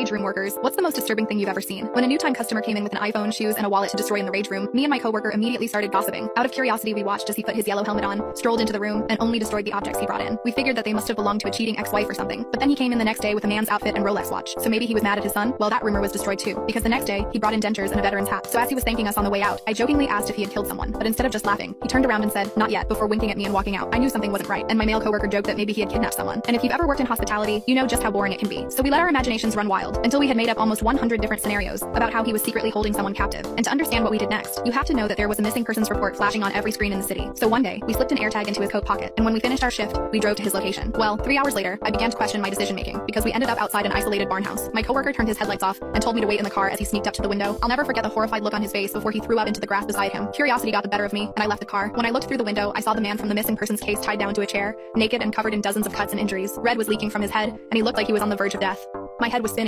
Rage room workers, what's the most disturbing thing you've ever seen? When a new time customer came in with an iPhone, shoes, and a wallet to destroy in the rage room, me and my coworker immediately started gossiping. Out of curiosity, we watched as he put his yellow helmet on, strolled into the room, and only destroyed the objects he brought in. We figured that they must have belonged to a cheating ex-wife or something. But then he came in the next day with a man's outfit and Rolex watch. So maybe he was mad at his son? Well, that rumor was destroyed too, because the next day, he brought in dentures and a veteran's hat. So as he was thanking us on the way out, I jokingly asked if he had killed someone, but instead of just laughing, he turned around and said, "Not yet," before winking at me and walking out. I knew something wasn't right, and my male coworker joked that maybe he had kidnapped someone. And if you've ever worked in hospitality, you know just how boring it can be. So we let our imaginations run wild, until we had made up almost 100 different scenarios about how he was secretly holding someone captive. And to understand what we did next, you have to know that there was a missing persons report flashing on every screen in the city. So one day, we slipped an AirTag into his coat pocket, and when we finished our shift, we drove to his location. Well, 3 hours later, I began to question my decision making, because we ended up outside an isolated barn house. My coworker turned his headlights off and told me to wait in the car as he sneaked up to the window. I'll never forget the horrified look on his face before he threw out into the grass beside him. Curiosity got the better of me, and I left the car. When I looked through the window, I saw the man from the missing persons case tied down to a chair, naked and covered in dozens of cuts and injuries. Red was leaking from his head, and he looked like he was on the verge of death. My head was spinning.